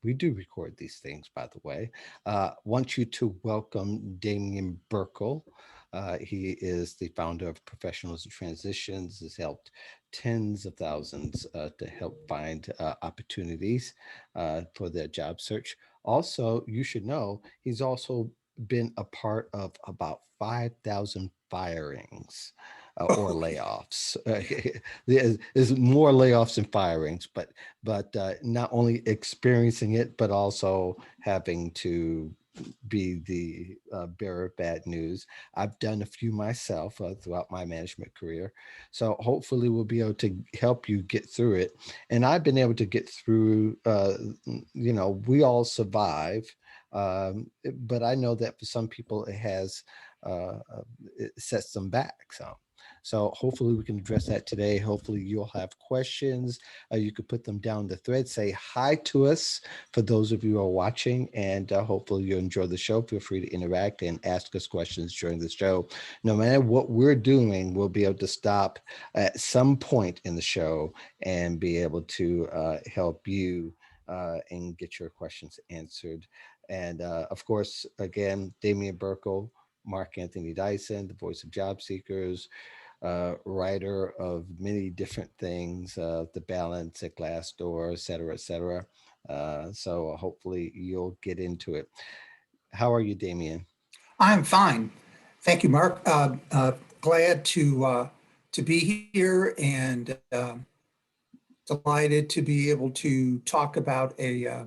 we do record these things, by the way. Want you to welcome Damian Burkle. He is the founder of Professionals in Transitions, has helped tens of thousands to help find opportunities for their job search. Also, you should know he's also been a part of about 5,000 firings or Oh, layoffs. There's more layoffs than firings, but not only experiencing it, but also having to be the bearer of bad news. I've done a few myself throughout my management career. So hopefully we'll be able to help you get through it. And I've been able to get through, we all survive. But I know that for some people it sets them back. So hopefully we can address that today. Hopefully you'll have questions. You could put them down the thread. Say hi to us for those of you who are watching, and hopefully you'll enjoy the show. Feel free to interact and ask us questions during the show. No matter what we're doing, we'll be able to stop at some point in the show and be able to help you and get your questions answered. And of course, again, Damian Burkle, Mark Anthony Dyson, the voice of job seekers, writer of many different things, The Balance at Glassdoor, et cetera, et cetera. So hopefully you'll get into it. How are you, Damien? I'm fine. Thank you, Mark. Glad to be here and delighted to be able to talk about a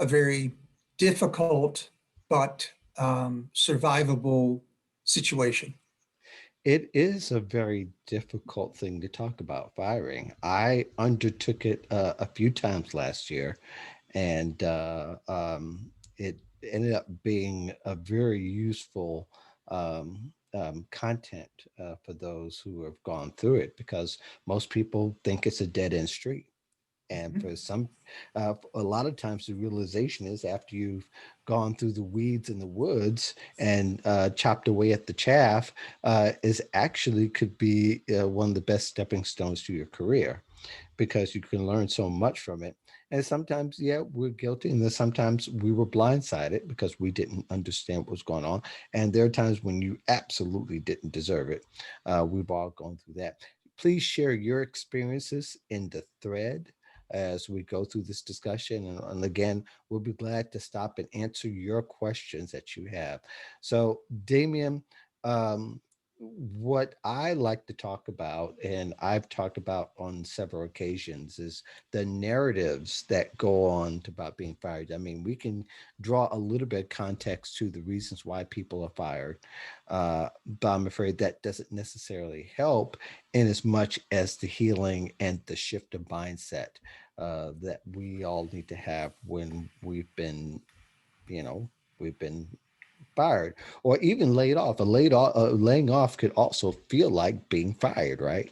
very difficult but survivable situation. It is a very difficult thing to talk about, firing. I undertook it a few times last year, and it ended up being a very useful content for those who have gone through it, because most people think it's a dead end street. And Mhm. for some, a lot of times the realization is after you've gone through the weeds in the woods and chopped away at the chaff, is actually could be one of the best stepping stones to your career, because you can learn so much from it. And sometimes, yeah, we're guilty. And then sometimes we were blindsided because we didn't understand what was going on. And there are times when you absolutely didn't deserve it. We've all gone through that. Please share your experiences in the thread as we go through this discussion. And again, we'll be glad to stop and answer your questions that you have. So, Damien, um, what I like to talk about, and I've talked about on several occasions, is the narratives that go on about being fired. I mean, we can draw a little bit of context to the reasons why people are fired, but I'm afraid that doesn't necessarily help in as much as the healing and the shift of mindset that we all need to have when you know, we've been fired or even laid off. Laying off could also feel like being fired, right?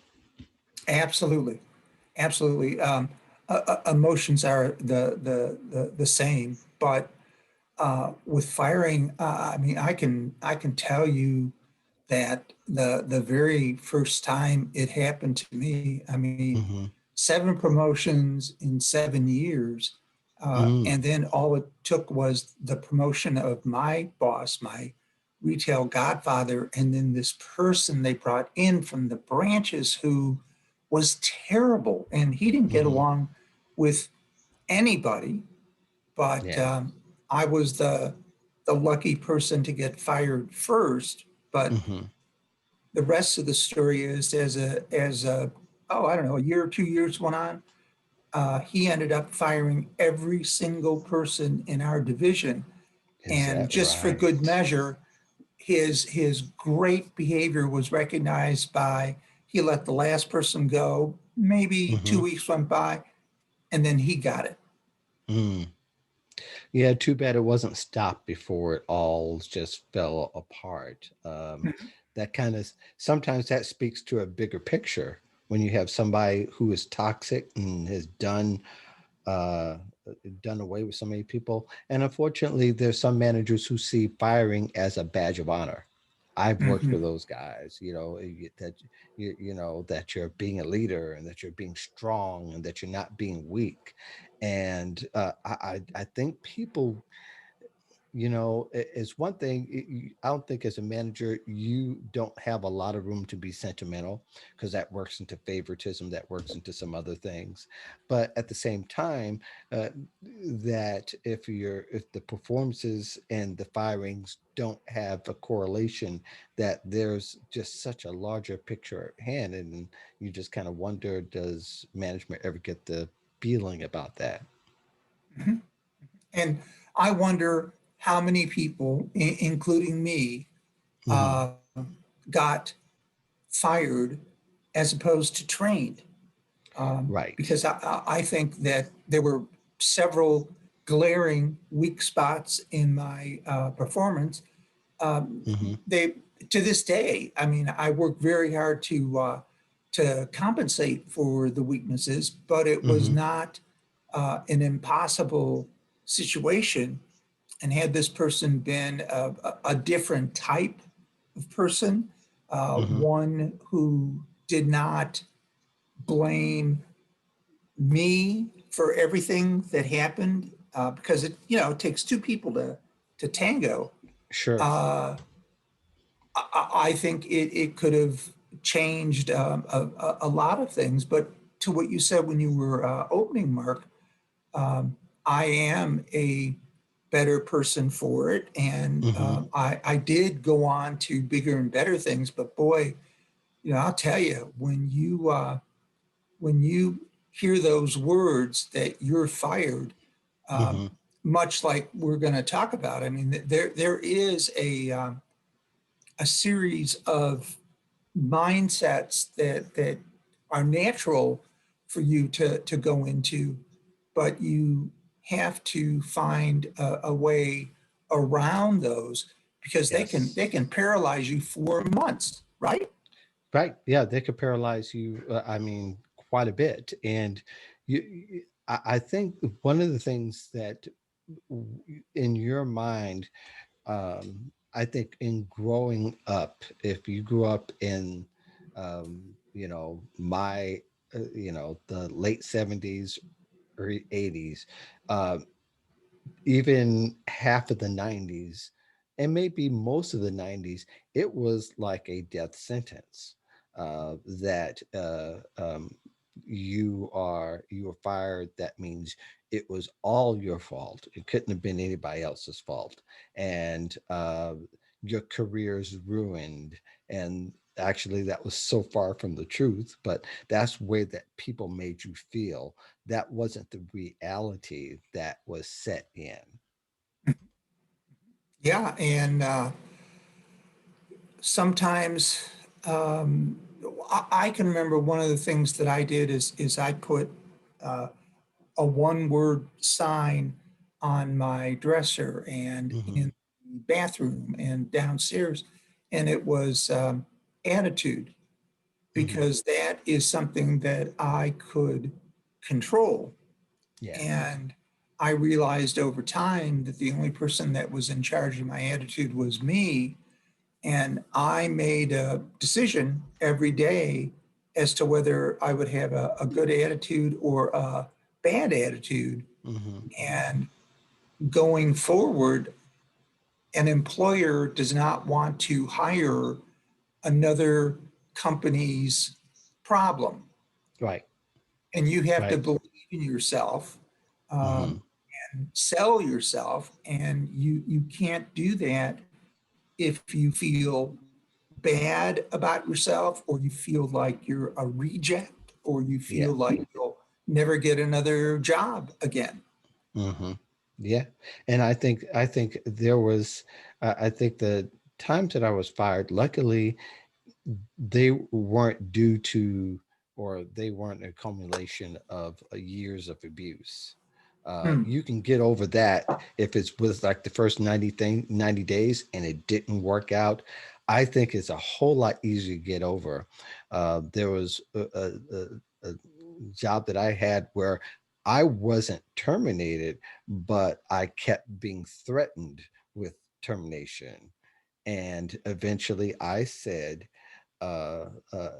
Absolutely, absolutely. Emotions are the same, but with firing, I mean, I can tell you that the very first time it happened to me, I mean, Mm-hmm. 7 promotions in 7 years, Mm. and then all it took was the promotion of my boss, my retail godfather, and then this person they brought in from the branches who was terrible, and he didn't get Mm-hmm. along with anybody. But Yeah. I was the lucky person to get fired first. But Mm-hmm. the rest of the story is as a oh, I don't know, a year or 2 years went on, he ended up firing every single person in our division. Is And that just for good right? measure, his great behavior was recognized by, he let the last person go. Maybe two Mm-hmm. weeks went by, and then he got it. Mm. Yeah, too bad it wasn't stopped before it all just fell apart. That kind of sometimes that speaks to a bigger picture when you have somebody who is toxic and has uh, done away with so many people. And unfortunately, there's some managers who see firing as a badge of honor. I've worked Hmm. for those guys, that that you're being a leader and that you're being strong and that you're not being weak. And I think people, it's one thing. I don't think as a manager you don't have a lot of room to be sentimental, because that works into favoritism, that works into some other things. But at the same time, uh, that if the performances and the firings don't have a correlation, that there's just such a larger picture at hand, and you just kind of wonder, does management ever get the feeling about that? Hmm. And I wonder how many people, including me, Hmm. got fired as opposed to trained. Right. Because I think that there were several glaring weak spots in my performance. Um, Hmm. they to this day, I mean, I work very hard to compensate for the weaknesses, but it was Hmm. not an impossible situation. And had this person been a different type of person, Hmm. one who did not blame me for everything that happened, because it takes two people to tango. Sure. Uh, I think it could have changed a lot of things. But to what you said when you were opening, Mark, I am a better person for it, and Hmm. I did go on to bigger and better things. But boy, I'll tell you, when you hear those words that you're fired, um, Hmm. much like we're going to talk about, I mean, there is a series of mindsets that are natural for you to go into, but you have to find a way around those because they Yes. can paralyze you for months, right? Right. Yeah, they could paralyze you. I mean, quite a bit. And I think one of the things that in your mind, I think in growing up, if you grew up in, my, the late 70s or 80s, uh, even half of the 90s, and maybe most of the 90s, it was like a death sentence, that you were fired. That means it was all your fault. It couldn't have been anybody else's fault. And your career's ruined. And actually, that was so far from the truth, but that's the way that people made you feel. That wasn't the reality that was set in. Yeah, and sometimes I can remember one of the things that I did is I put uh, a one word sign on my dresser and Hmm. in the bathroom and downstairs, and it was attitude, Hmm. because that is something that I could control. Yes. And I realized over time that the only person that was in charge of my attitude was me. And I made a decision every day as to whether I would have a good attitude or a bad attitude. Hmm. And going forward, an employer does not want to hire another company's problem. Right. And you have to Right. believe in yourself, Hmm. um, and sell yourself. And you can't do that if you feel bad about yourself, or you feel like you're a reject, or you Yeah. feel like you'll never get another job again. Hmm. Yeah. And I think there was, I think the times that I was fired, luckily they weren't due to, or they weren't a culmination of years of abuse. Hmm. You can get over that if it's was like the first 90 days and it didn't work out. I think it's a whole lot easier to get over. There was a job that I had where I wasn't terminated, but I kept being threatened with termination. And eventually I said, uh, uh,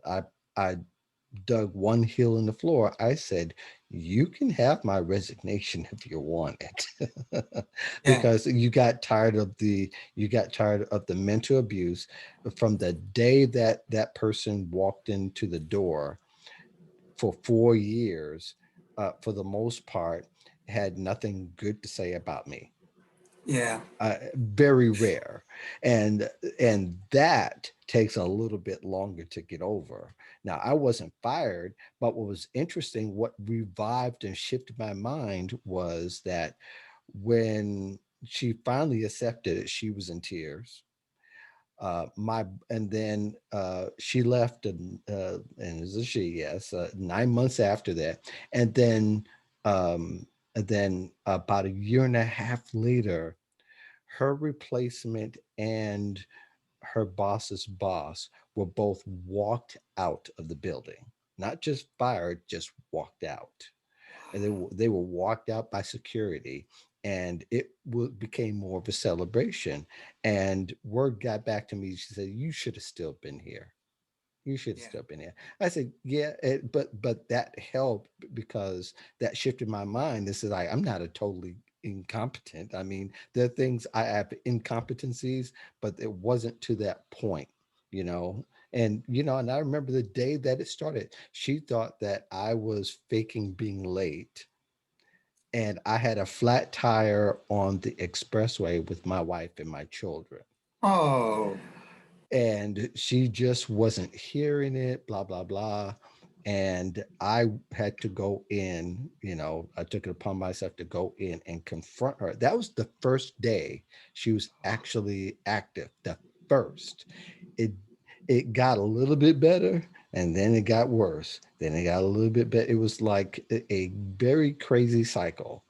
I, I dug one heel in the floor. I said, "You can have my resignation if you want it," Yeah. because you got tired of the mental abuse from the day that that person walked into the door. For 4 years, for the most part, had nothing good to say about me. Yeah. Very rare, and that takes a little bit longer to get over. Now I wasn't fired, but what was interesting, what revived and shifted my mind was that when she finally accepted it, she was in tears. My and then she left, and it was a she, yes, 9 months after that, and then um, about a year and a half later, her replacement and her boss's boss were both walked out of the building. Not just fired, just walked out. And they were walked out by security. And it became more of a celebration. And word got back to me. She said, "You should have still been here. You should have Yeah. still been here." I said, "Yeah," but that helped because that shifted my mind. This is like, I'm not a totally incompetent. I mean, there are things I have incompetencies, but it wasn't to that point, you know. And I remember the day that it started. She thought that I was faking being late, and I had a flat tire on the expressway with my wife and my children, Oh, and she just wasn't hearing it, blah blah blah. And I had to go in, I took it upon myself to go in and confront her. That was the first day she was actually active. The first. It it got a little bit better, and then it got worse, then it got a little bit better. It was like a very crazy cycle.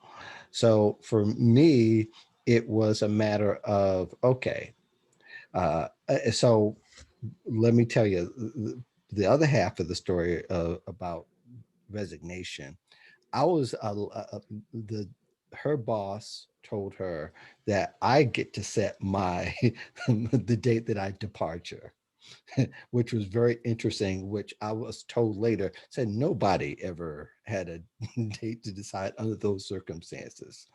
So for me, it was a matter of, okay, so let me tell you the other half of the story about resignation. I was the her boss told her that I get to set my the date that I departure, which was very interesting. Which I was told later said nobody ever had a date to decide under those circumstances.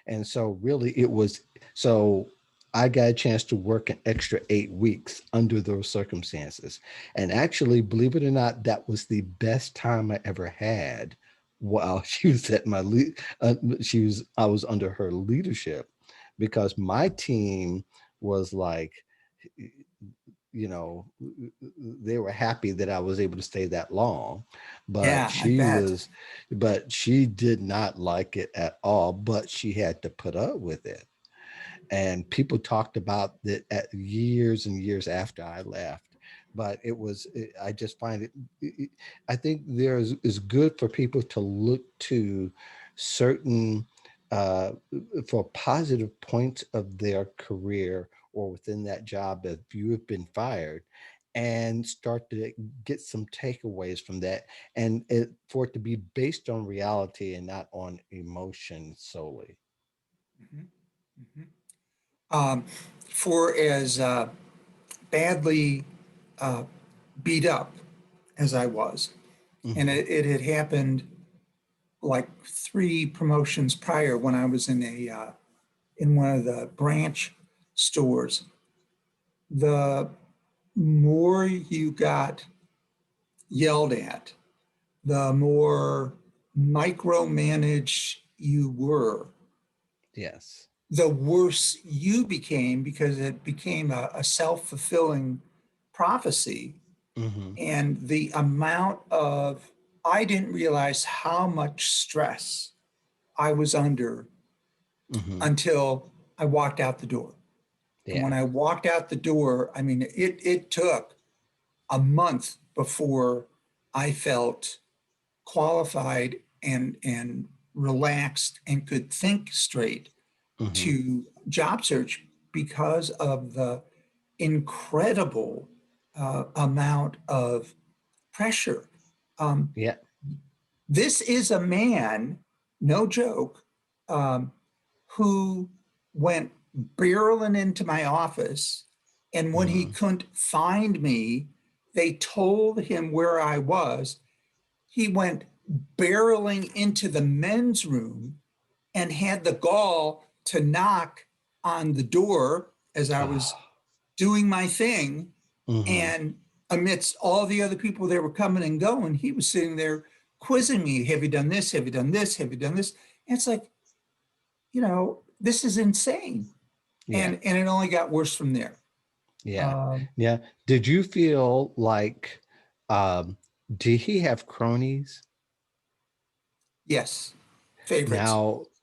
And so really it was, so I got a chance to work an extra 8 weeks under those circumstances. And actually, believe it or not, that was the best time I ever had while she was at my lead. I was under her leadership, because my team was like, you know, they were happy that I was able to stay that long, but yeah, I bet. she did not like it at all, but she had to put up with it. And people talked about that at years and years after I left. But I just find I think there's is good for people to look to certain uh, for positive points of their career or within that job if you have been fired, and start to get some takeaways from that, and for it to be based on reality and not on emotion solely. Mhm, mhm. Um, for as badly uh, beat up as I was, and Hmm. it had happened like three promotions prior when I was in one of the branch stores. The more you got yelled at, the more micromanaged you were, Yes. the worse you became because it became a self-fulfilling prophecy. Hmm. And the amount of, I didn't realize how much stress I was under Hmm. until I walked out the door. And Yeah. when I walked out the door, I mean, it took a month before I felt qualified and relaxed and could think straight Hmm. to job search because of the incredible amount of pressure. Um, Yeah. this is a man, no joke, um, who went barreling into my office. And when he Mm-hmm. couldn't find me, they told him where I was. He went barreling into the men's room and had the gall to knock on the door as I was Oh. doing my thing. Mm-hmm. And amidst all the other people that were coming and going, he was sitting there quizzing me. Have you done this? Have you done this? Have you done this? And it's like, this is insane. Yeah. And it only got worse from there. Yeah. Um, Yeah. Did you feel like um did he have cronies? yes, favorites.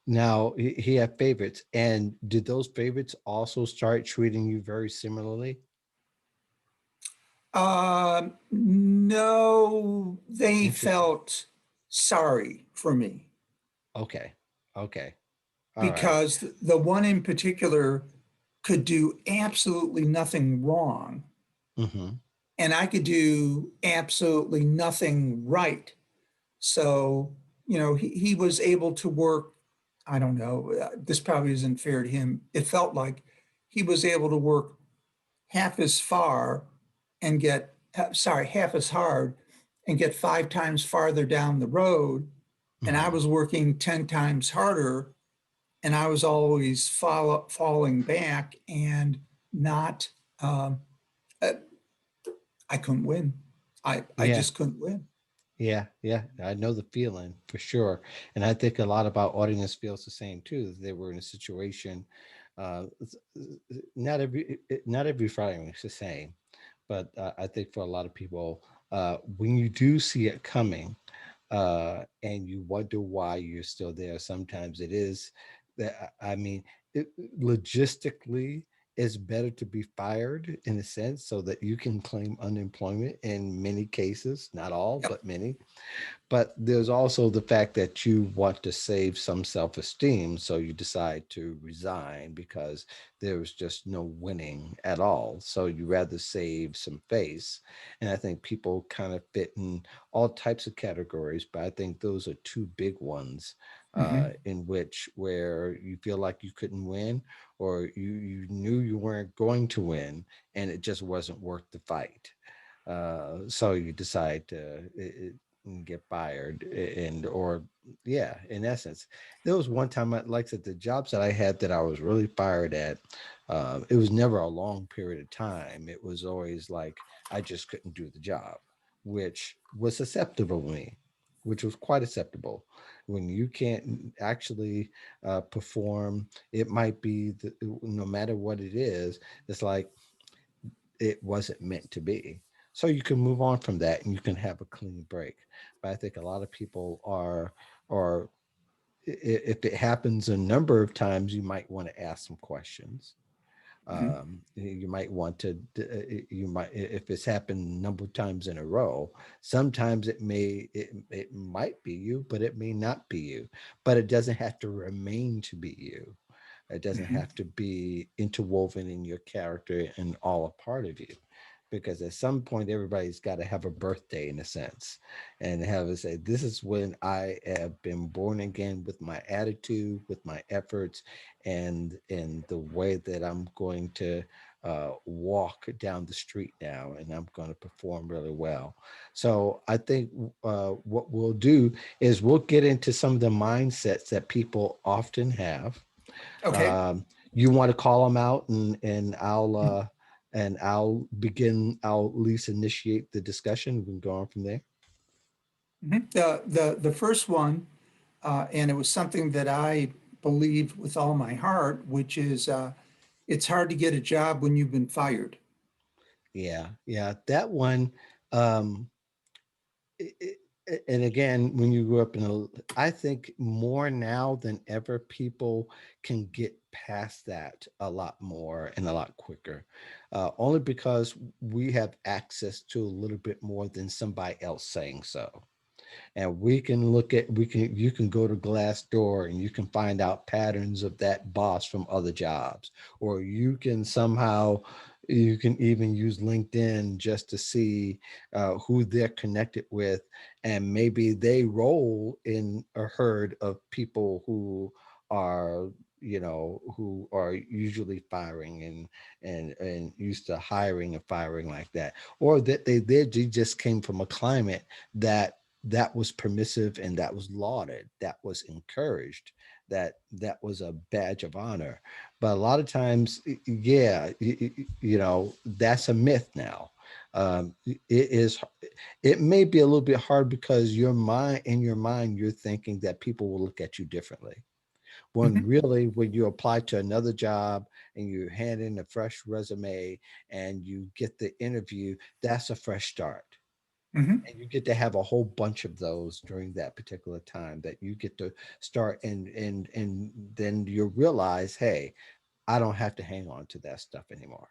Now he had favorites. And did those favorites also start treating you very similarly? No, they Interesting. felt sorry for me Okay. Okay. All right. because the one in particular could do absolutely nothing wrong, Mm-hmm. and I could do absolutely nothing right. So, he was able to work. I don't know, this probably isn't fair to him. It felt like he was able to work half as far and half as hard and get 5 times farther down the road. And I Mm-hmm. was working 10 times harder, and I was always falling back and not, um, uh, I couldn't win. I Yeah. just couldn't win. Yeah, yeah, I know the feeling for sure, and I think a lot of our audience feels the same too. That they were in a situation. Not every firing is the same, but I think for a lot of people, when you do see it coming, and you wonder why you're still there. Sometimes it is that I mean, logistically, it's better to be fired in a sense so that you can claim unemployment in many cases, not all, Yep. but many. But there's also the fact that you want to save some self-esteem, so you decide to resign because there was just no winning at all. So you rather save some face. And I think people kind of fit in all types of categories, but I think those are two big ones, Mm-hmm. in which where you feel like you couldn't win, or you knew you weren't going to win, and it just wasn't worth the fight. So you decide to get fired, and or yeah, in essence, there was one time, like I said, the jobs that I had that I was really fired at, it was never a long period of time. It was always like I just couldn't do the job, which was acceptable to me, which was quite acceptable. When you can't actually perform, it might be no matter what it is, it's like it wasn't meant to be. So you can move on from that and you can have a clean break. But I think a lot of people are if it happens a number of times, you might want to ask some questions. Mm-hmm. You might want to, you might, if it's happened a number of times in a row, sometimes it might be you, but it may not be you, but it doesn't have to remain to be you. It doesn't Mm-hmm. have to be interwoven in your character and all a part of you. Because at some point, everybody's got to have a birthday in a sense and have it say, this is when I have been born again with my attitude, with my efforts, and the way that I'm going to walk down the street now, and I'm going to perform really well. So I think what we'll do is we'll get into some of the mindsets that people often have. Okay. You want to call them out, and I'll begin. I'll at least initiate the discussion. We can go on from there. Mhm. The first one, and it was something that I believed with all my heart, which is it's hard to get a job when you've been fired. Yeah, yeah, that one. Um, and again, when you grew up in I think more now than ever, people can get past that a lot more and a lot quicker, only because we have access to a little bit more than somebody else saying so. And you can go to Glassdoor and you can find out patterns of that boss from other jobs, or you can even use LinkedIn just to see who they're connected with, and maybe they roll in a herd of people who are who are usually firing and used to hiring and firing like that, or that they just came from a climate that was permissive and that was lauded, that was encouraged, that was a badge of honor. But a lot of times, yeah, that's a myth now. It is. It may be a little bit hard because in your mind, you're thinking that people will look at you differently. When Mhm, really, when you apply to another job and you hand in a fresh resume and you get the interview, that's a fresh start. mhm. And you get to have a whole bunch of those during that particular time that you get to start, and then you realize, hey, I don't have to hang on to that stuff anymore.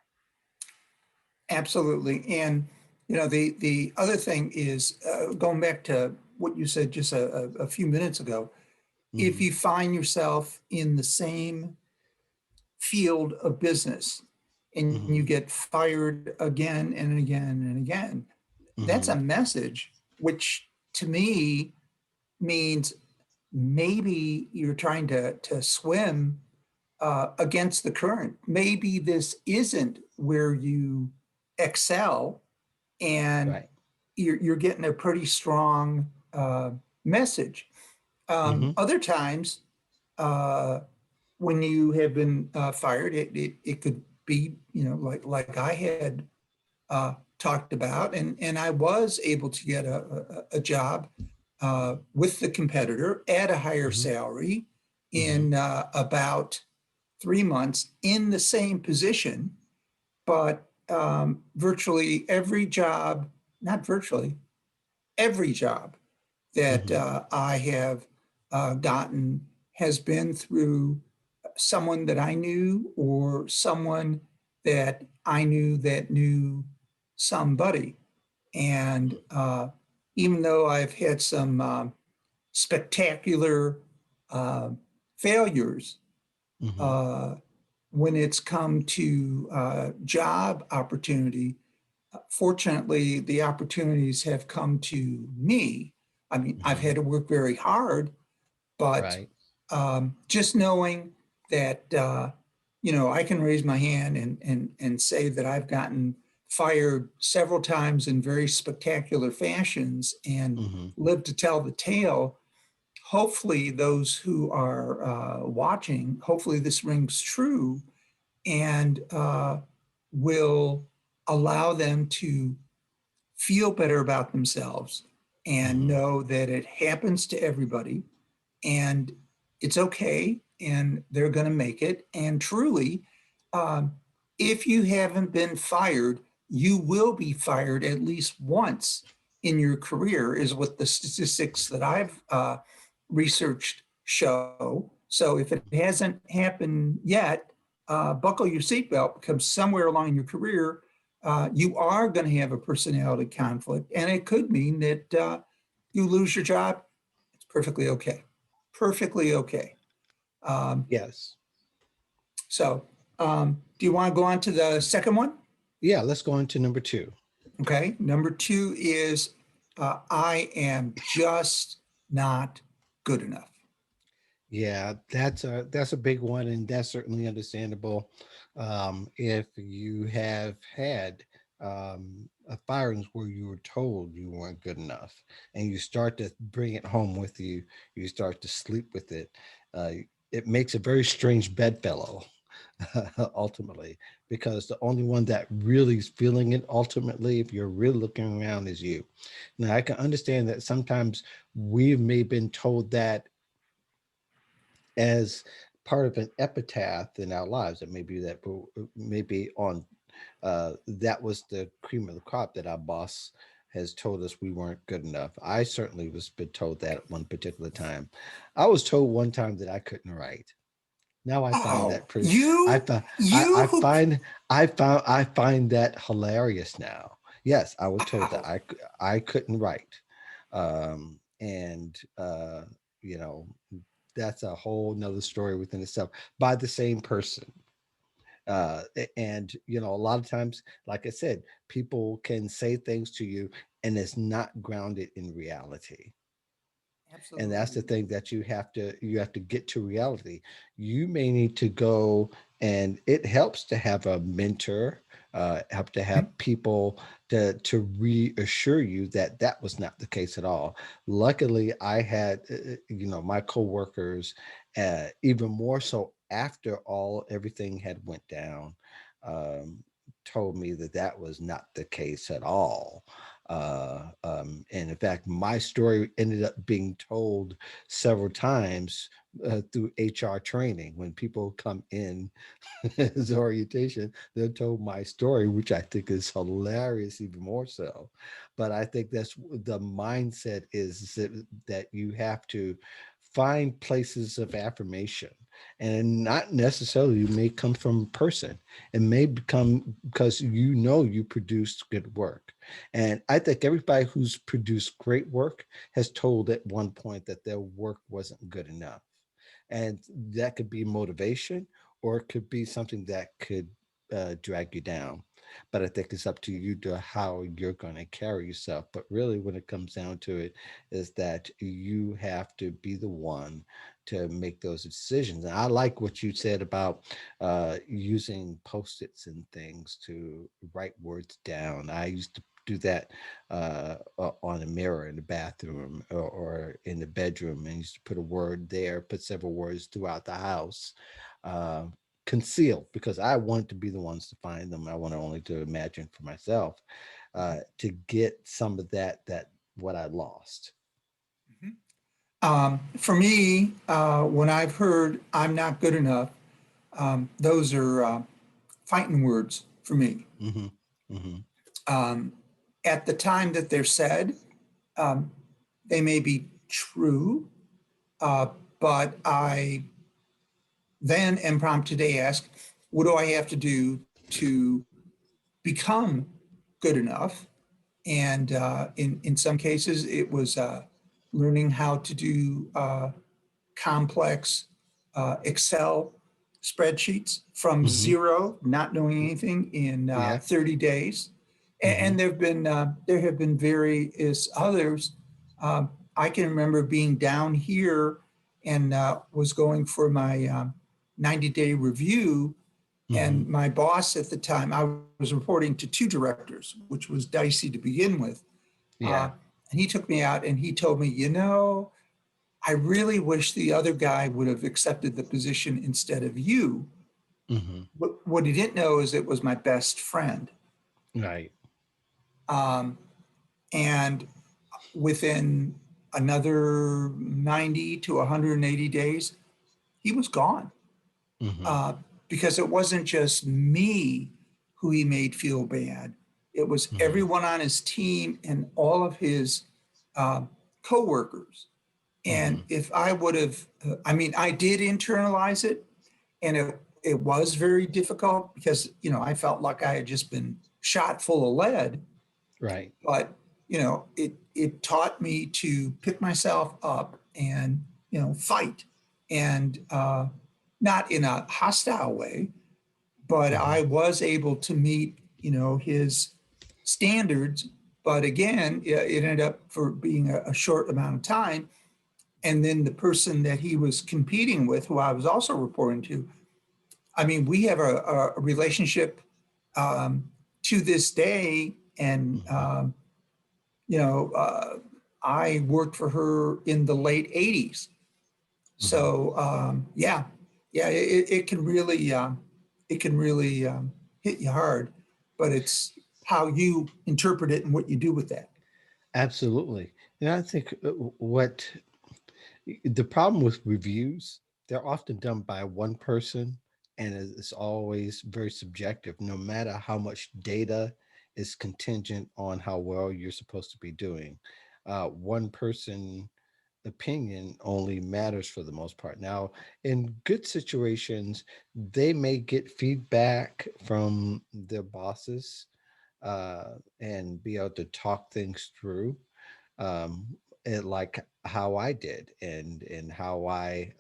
Absolutely. And the other thing is, going back to what you said just a few minutes ago. If Hmm. you find yourself in the same field of business and you Hmm. get fired again and again and again, that's a Hmm. message which to me means maybe you're trying to swim against the current. Maybe this isn't where you excel, and Right. you're getting a pretty strong message. Hmm. Other times, uh, when you have been fired, it could be, like I had talked about, and I was able to get a job with the competitor at a higher Hmm. salary Hmm. in about 3 months in the same position. But virtually every job, not virtually, every job that Hmm. I have gotten has been through someone that I knew or someone that I knew that knew somebody. And even though I've had some spectacular uh, failures, Hmm. uh, when it's come to job opportunity, fortunately, the opportunities have come to me. I mean, I've Hmm. had to work very hard, but Right. just knowing that I can raise my hand and say that I've gotten fired several times in very spectacular fashions and Hmm. lived to tell the tale. Hopefully, those who are watching, hopefully this rings true and will allow them to feel better about themselves and Hmm. know that it happens to everybody and it's okay and they're going to make it. And truly, um, if you haven't been fired, you will be fired at least once in your career, is what the statistics that I've researched show. So if it hasn't happened yet, buckle your seatbelt because somewhere along in your career, you are going to have a personality conflict. And it could mean that you lose your job. It's perfectly okay. Perfectly okay. Um, Yes. so, do you want to go on to the second one? Yeah. Let's go on to number two. Okay. Number two is I am just not good enough. Yeah, that's a big one, and that's certainly understandable. If you have had firings where you were told you weren't good enough, and you start to bring it home with you, you start to sleep with it. Uh, it makes a very strange bedfellow, ultimately, because the only one that really is feeling it ultimately, if you're really looking around, is you. Now, I can understand that sometimes we may have been told that as part of an epitaph in our lives. It may be that maybe on that was the cream of the crop that our boss has told us we weren't good enough. I certainly was been told that at one particular time. I was told one time that I couldn't write. Now I find Oh, that pretty. I you, find you who, I find that hilarious now. Yes, I was told that oh, I couldn't write, and you know that's a whole nother story within itself by the same person. And a lot of times, like I said, people can say things to you and it's not grounded in reality. And that's the Absolutely. thing that you have to get to reality. You may need to go, and it helps to have a mentor, help to Mhm. have people to reassure you that that was not the case at all. Luckily, I had my coworkers, even more so after all everything had went down, um, told me that that was not the case at all. And in fact, my story ended up being told several times through HR training. When people come in as orientation, they're told my story, which I think is hilarious, even more so. But I think that's the mindset is that you have to find places of affirmation, and not necessarily you may come from a person. It may become because you produced good work. And I think everybody who's produced great work has told at one point that their work wasn't good enough. And that could be motivation, or it could be something that could drag you down. But I think it's up to you to how you're going to carry yourself. But really, when it comes down to it, is that you have to be the one to make those decisions. And I like what you said about using post-its and things to write words down. I used to do that on a mirror in the bathroom, or in the bedroom, and used to put a word there, put several words throughout the house, uh, concealed, because I wanted to be the ones to find them. I wanted only to imagine for myself, Mhm. to get some of that what I lost. Mhm. For me, when I've heard I'm not good enough, those are fighting words for me. Hmm. Hmm. Um, at the time that they're said, um, they may be true, uh, but I then am prompted to ask, what do I have to do to become good enough? And in some cases, it was learning how to do complex Excel spreadsheets from Hmm. zero, not knowing anything, in Yeah. 30 days. And Hmm. there have been various others. I can remember being down here and was going for my 90-day review, Hmm. and my boss at the time, I was reporting to two directors, which was dicey to begin with. Uh, Yeah. and he took me out and he told me, I really wish the other guy would have accepted the position instead of you. Hmm. What he didn't know is it was my best friend. Right. Um, and within another 90 to 180 days, he was gone, Hmm. uh, because it wasn't just me who he made feel bad. It was Hmm. everyone on his team and all of his uh, coworkers. And Hmm. if I would have, I did internalize it, and it was very difficult because I felt like I had just been shot full of lead. Right. But it taught me to pick myself up and fight, and not in a hostile way, but Hmm. I was able to meet his standards. But again, it ended up for being a short amount of time. And then the person that he was competing with, who I was also reporting to, we have a relationship um, to this day. And Hmm. you know, uh, I worked for her in the late '80s. Hmm. So yeah, it can really hit you hard, but it's how you interpret it and what you do with that. Absolutely. I think what the problem with reviews, they're often done by one person, and it's always very subjective, no matter how much data is contingent on how well you're supposed to be doing. One person opinion only matters for the most part. Now, in good situations, they may get feedback from their bosses, and be able to talk things through, um, like how I did, and how I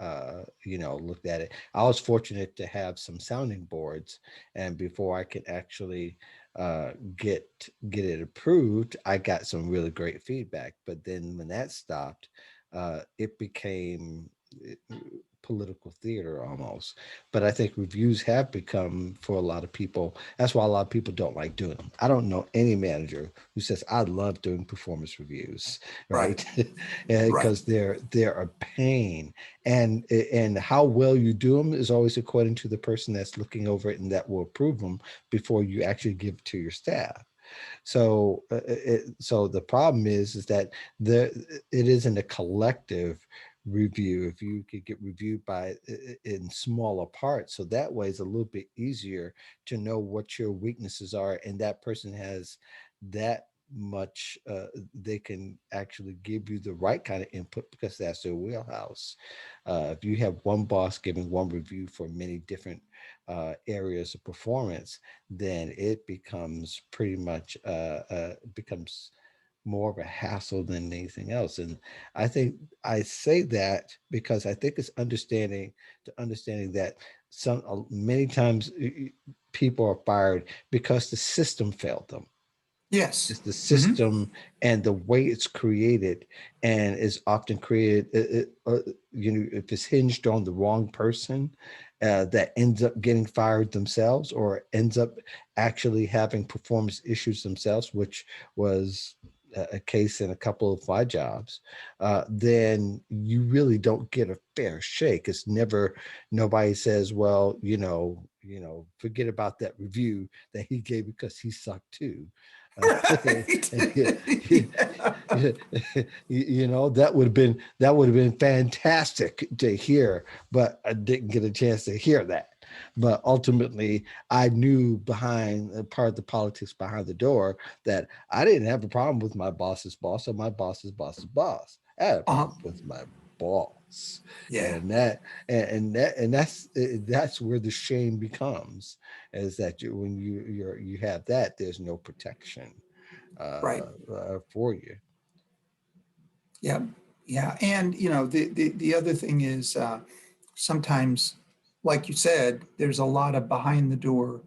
looked at it. I was fortunate to have some sounding boards, and before I could actually uh, get it approved, I got some really great feedback. But then when that stopped, it became political theater almost. But I think reviews have become, for a lot of people, that's why a lot of people don't like doing them. I don't know any manager who says I love doing performance reviews, Right. right? Right. Because they're a pain, and how well you do them is always according to the person that's looking over it and that will approve them before you actually give it to your staff. So the problem is that the it isn't a collective review. If you could get reviewed by in smaller parts, so that way it's a little bit easier to know what your weaknesses are, and that person has that much they can actually give you the right kind of input because that's their wheelhouse. If you have one boss giving one review for many different areas of performance, then it becomes pretty much becomes more of a hassle than anything else. And I think I say that because I think it's understanding that some many times people are fired because the system failed them. Yes. It's the Hmm. system and the way it's created, and is often created. If it's hinged on the wrong person, that ends up getting fired themselves, or ends up actually having performance issues themselves, which was a case in a couple of my jobs. Then you really don't get a fair shake. It's never nobody says, "Well, forget about that review that he gave because he sucked too." Right. Yeah. That would have been fantastic to hear, but I didn't get a chance to hear that. But ultimately, I knew behind part of the politics behind the door that I didn't have a problem with my boss's boss or my boss's boss's boss. I had a Uh-huh. problem with my boss, Yeah. and that's where the shame becomes, is that when you have that, there's no protection Right. for you. Yeah. Yeah. And the other thing is, sometimes, like you said, there's a lot of behind the door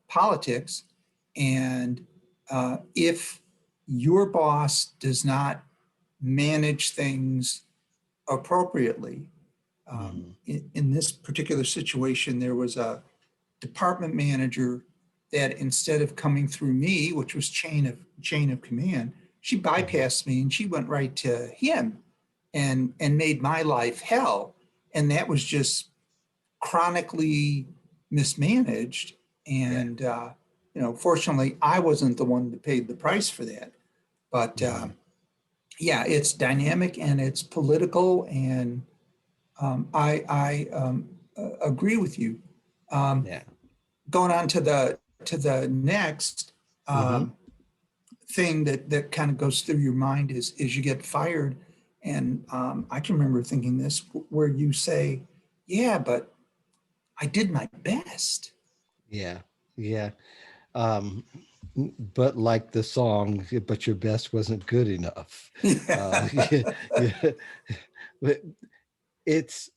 politics. And if your boss does not manage things appropriately, Hmm. in this particular situation, there was a department manager that, instead of coming through me, which was chain of command, she Hmm. bypassed me and she went right to him and made my life hell. And that was just chronically mismanaged. Yeah. And fortunately, I wasn't the one that paid the price for that. But Hmm. yeah, it's dynamic and it's political, and I agree with you. Um, Yeah. Going on to the next Hmm. thing that kind of goes through your mind is you get fired, and I can remember thinking this, where you say, "Yeah, but I did my best." Yeah. Yeah. Um, but like the song, but your best wasn't good enough. Yeah. Yeah, yeah. But it's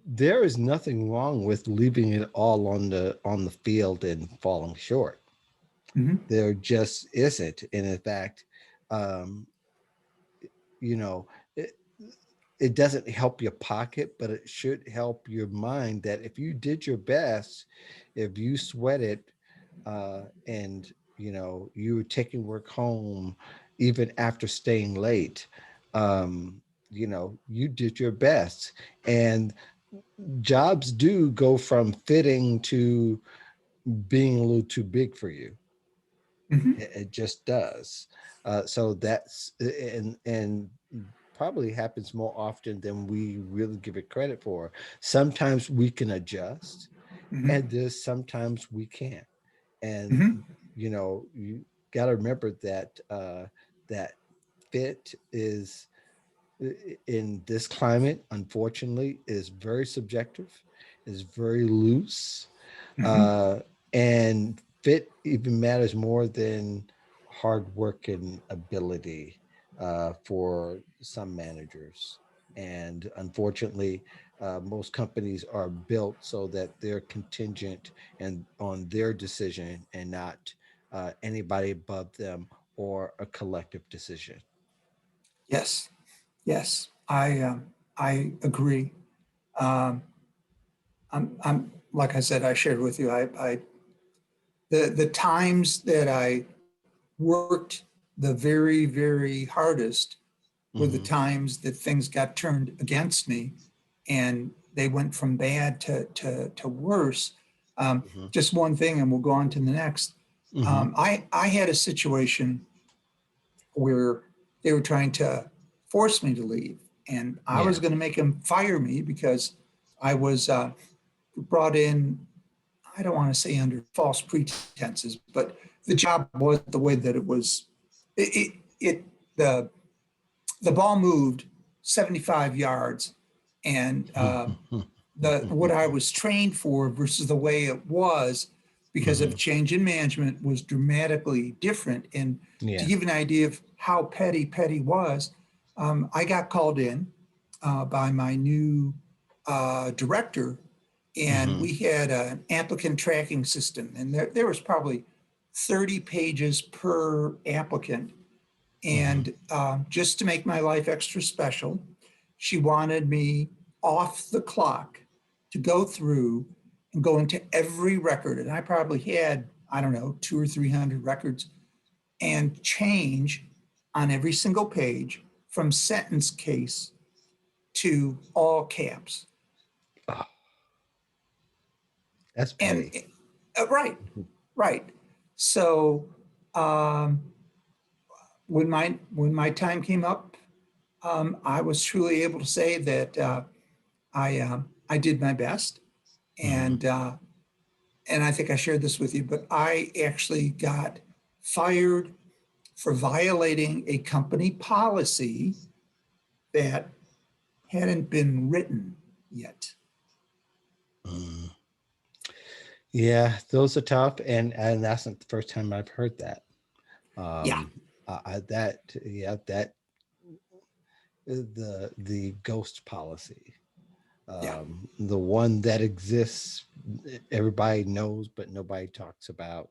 there is nothing wrong with leaving it all on the field and falling short. Hmm. There just isn't. And in fact, um, you know, it, it doesn't help your pocket, but it should help your mind that if you did your best, if you sweat it, and you were taking work home even after staying late, you did your best. And jobs do go from fitting to being a little too big for you. Hmm. It just does. So that's and probably happens more often than we really give it credit for. Sometimes we can adjust, Hmm. and there's sometimes we can't. And Hmm. you got to remember that that fit is in this climate, unfortunately, is very subjective, is very loose, Hmm. uh, and fit even matters more than hard work and ability for some managers. And unfortunately, most companies are built so that they're contingent and on their decision, and not anybody above them or a collective decision. Yes. Yes, I agree. Um, I'm like I said, I shared with you. The times that I worked the very hardest were the Mm-hmm. times that things got turned against me, and they went from bad to worse. Mm-hmm. Just one thing, and we'll go on to the next. Mm-hmm. I had a situation where they were trying to force me to leave, and I was Yeah. going to make them fire me because I was brought in. I don't want to say under false pretenses, but the job wasn't the way that it was. It the ball moved 75 yards, and the what I was trained for versus the way it was, because Mm-hmm. of change in management, was dramatically different. And to Yeah. give an idea of how petty was, I got called in by my new director, and Mm-hmm. we had an applicant tracking system, and there was probably 30 pages per applicant. Mm-hmm. And just to make my life extra special, she wanted me off the clock to go through and go into every record. And I probably had, I don't know, 200 or 300 records, and change on every single page from sentence case to all caps. Oh, that's And petty. right, right. So um, when my time came up, I was truly able to say that I did my best, Mm-hmm. and I think I shared this with you, but I actually got fired for violating a company policy that hadn't been written yet. Mm. Yeah, those are tough, and that's not the first time I've heard that. Yeah, That yeah, that the ghost policy, yeah, the one that exists, everybody knows, but nobody talks about.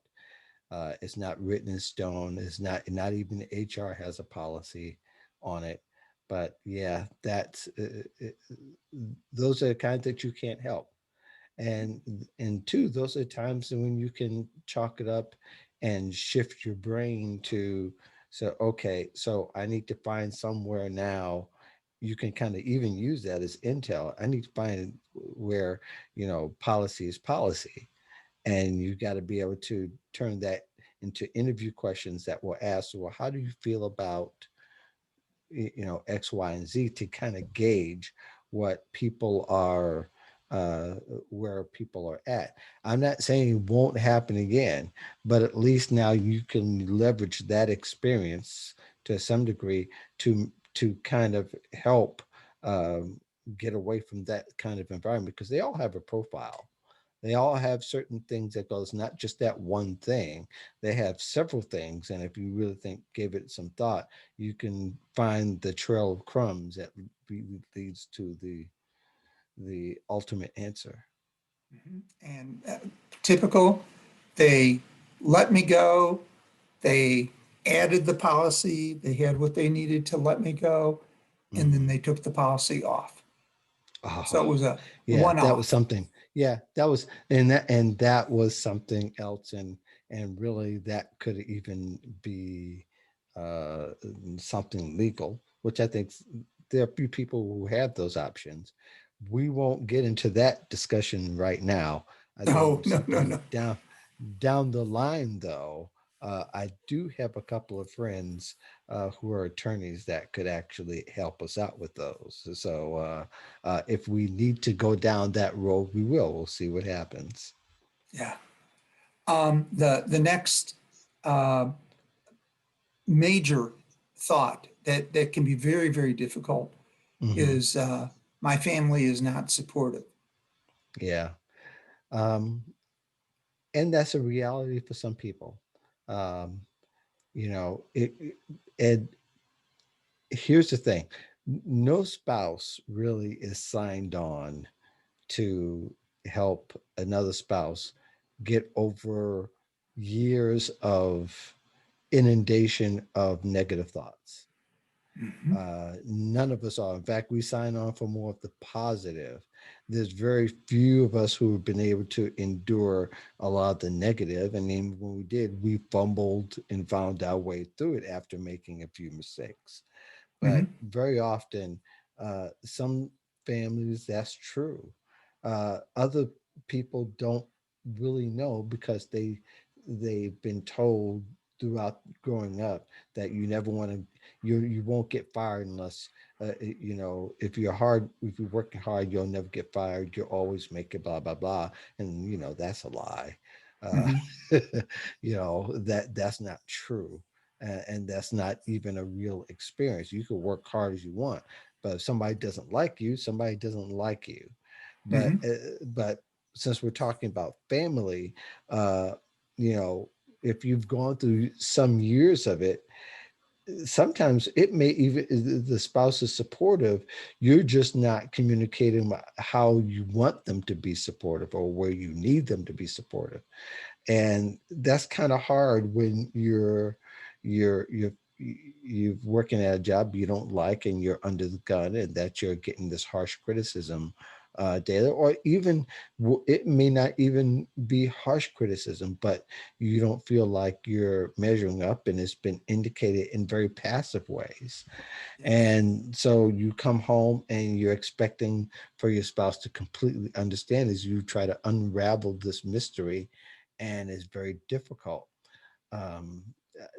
It's not written in stone. It's not even HR has a policy on it. But yeah, that's those are the kinds that you can't help. and and two, those are times when you can chalk it up and shift your brain to, so okay, so I need to find somewhere now. You can kind of even use that as intel. I need to find where, policy is policy, and you got to be able to turn that into interview questions that will ask, well, how do you feel about, X, Y, and Z, to kind of gauge what people are, uh, where people are at. I'm not saying it won't happen again, but at least now you can leverage that experience to some degree to kind of help, um, get away from that kind of environment, because they all have a profile. They all have certain things that goes, not just that one thing. They have several things, and if you really give it some thought, you can find the trail of crumbs that leads to the ultimate answer. and typical. They let me go. They added the policy. They had what they needed to let me go, and then Hmm. they took the policy off. Oh, So it was a yeah, that was one-off. something. Yeah, that was, and that was something else, and really that could even be, uh, something legal, which I think there are a few people who have those options. We won't get into that discussion right now. I think No, no, no, no. down the line, though, I do have a couple of friends, who are attorneys that could actually help us out with those. So, if we need to go down that road, we will. We'll see what happens. Yeah. The next uh, major thought that can be very difficult Hmm. is my family is not supportive. Yeah. Um, and that's a reality for some people. Um, and here's the thing: no spouse really is signed on to help another spouse get over years of inundation of negative thoughts. Mhm. None of us are. In fact, we sign on for more of the positive. There's very few of us who have been able to endure a lot of the negative. And then when we did, we fumbled and found our way through it after making a few mistakes. But Mhm. very often, some families, that's true. Other people don't really know because they've been told throughout growing up that you never want to, you won't get fired unless if you're hard, if you're working hard, you'll never get fired, you'll always make it, blah blah blah. And that's a lie. uh Mhm. that's not true. And that's not even a real experience. You can work hard as you want, but if somebody doesn't like you, somebody doesn't like you. but Mhm. but since we're talking about family, uh you know if you've gone through some years of it, sometimes it may even, the spouse is supportive, you're just not communicating how you want them to be supportive or where you need them to be supportive. And that's kind of hard when you're working at a job you don't like and you're under the gun, and that you're getting this harsh criticism daily. Or even, it may not even be harsh criticism, but you don't feel like you're measuring up, and it's been indicated in very passive ways. Yes. And so you come home and you're expecting for your spouse to completely understand as you try to unravel this mystery, and it's very difficult. Um,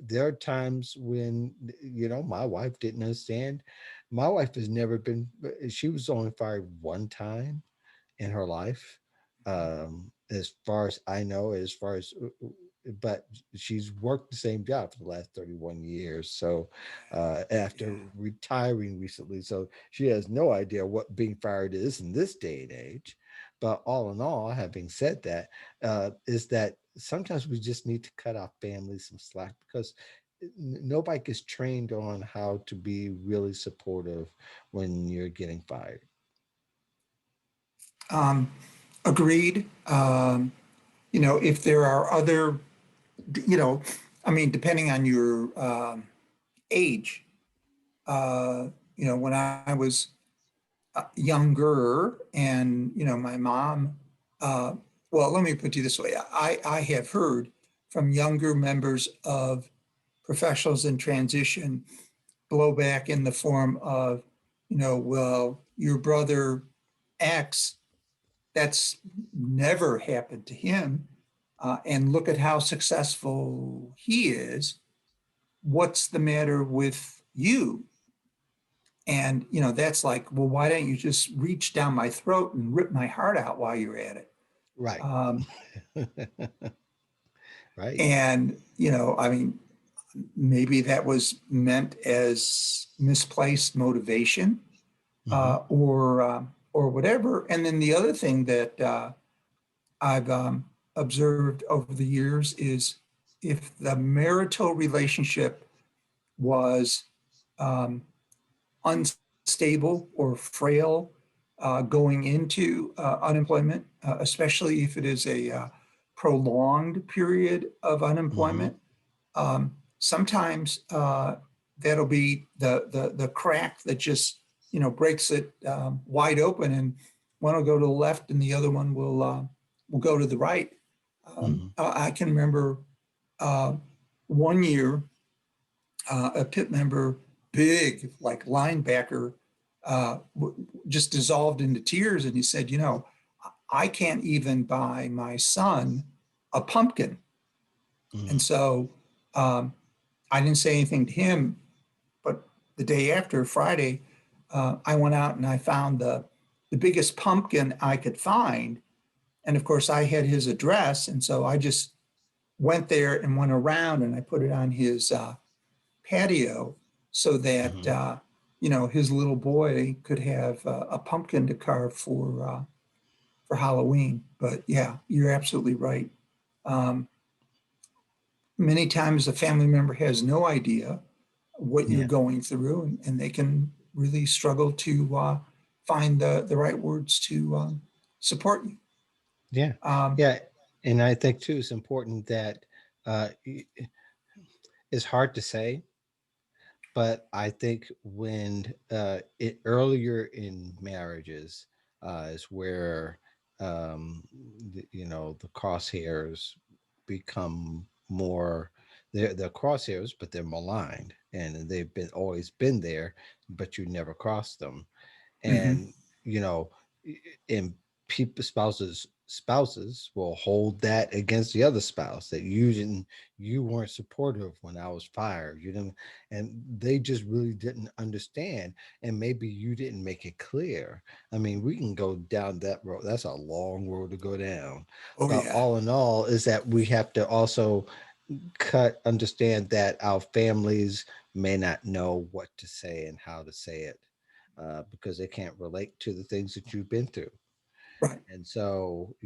there are times when, my wife didn't understand. My wife has never been, she was only fired one time in her life, as far as I know, as far as, but she's worked the same job for the last 31 years. So, Yeah. after retiring recently, so she has no idea what being fired is in this day and age. But all in all, having said that, is that sometimes we just need to cut our families some slack, because nobody gets trained on how to be really supportive when you're getting fired. Um, Agreed. If there are other, you know, I mean, depending on your age, when I was younger and, my mom, uh, well, let me put it this way. I have heard from younger members of professionals in transition blowback in the form of, well, your brother X, that's never happened to him. And look at how successful he is. What's the matter with you? And, that's like, well, why don't you just reach down my throat and rip my heart out while you're at it? Right. Um, Right. and, I mean, maybe that was meant as misplaced motivation, Hmm. or whatever. And then the other thing that I've observed over the years is if the marital relationship was um, unstable or frail going into unemployment, especially if it is a prolonged period of Hmm. unemployment. Sometimes that'll be the crack that just breaks it wide open, and one will go to the left and the other one will go to the right. Hmm. I can remember uh, one year a pit member, big like linebacker, just dissolved into tears, and he said, I can't even buy my son a pumpkin. And Hmm. so um, I didn't say anything to him, but the day after, Friday, I went out and I found the biggest pumpkin I could find. And of course, I had his address. And so I just went there and went around and I put it on his patio so that, Hmm. his little boy could have a pumpkin to carve for Halloween. But yeah, you're absolutely right. Um, Many times a family member has no idea what you're Yeah. going through, and they can really struggle to find the right words to support you. Yeah. Um, Yeah. And I think too, it's important that, it's hard to say, but I think when it earlier in marriages is where the crosshairs become more. They're crosshairs, but they're maligned, and they've been always been there, but you never cross them. Hmm. And you know and people spouses will hold that against the other spouse, that you weren't supportive when I was fired, you didn't, and they just really didn't understand, and maybe you didn't make it clear. I mean, we can go down that road. That's a long road to go down. Oh But yeah. all in all is that we have to also understand that our families may not know what to say and how to say it, because they can't relate to the things that you've been through. Right. And so,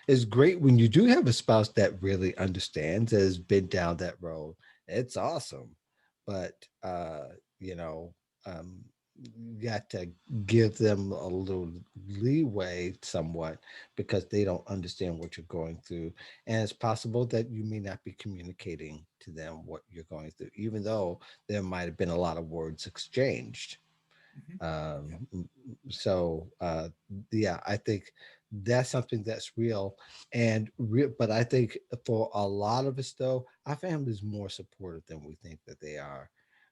it's great when you do have a spouse that really understands, that has been down that road. It's awesome. But, you know, um, you got to give them a little leeway somewhat, because they don't understand what you're going through. And it's possible that you may not be communicating to them what you're going through, even though there might have been a lot of words exchanged. Hmm. Yeah. um, yeah, I think that's something that's real, but I think for a lot of us, though, our family is more supportive than we think that they are.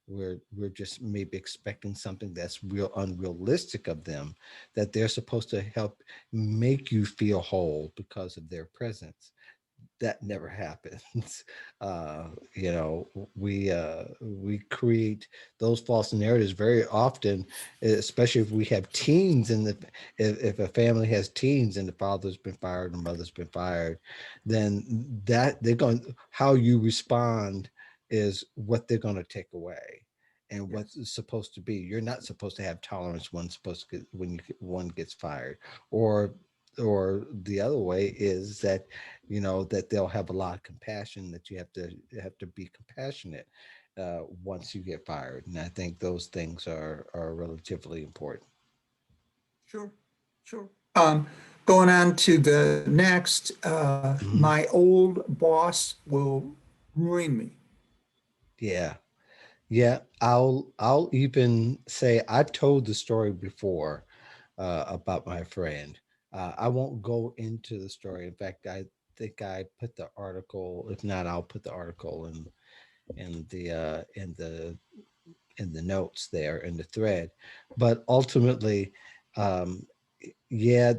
We're just maybe expecting something that's real unrealistic of them, that they're supposed to help make you feel whole because of their presence. That never happens. Uh, we create those false narratives very often, especially if we have teens in the if a family has teens and the father's been fired and the mother's been fired, then that they're going how you respond is what they're going to take away. And Yes. what's supposed to be, you're not supposed to have tolerance when supposed to get, when one gets fired, or the other way is that that they'll have a lot of compassion, that you have to be compassionate once you get fired. And I think those things are relatively important. Sure. Sure. Going on to the next, Hmm. my old boss will ruin me. Yeah, yeah. I'll even say I've told the story before about my friend. I won't go into the story. In fact, I think I put the article. If not, I'll put the article in the notes there in the thread. But ultimately, um, yeah,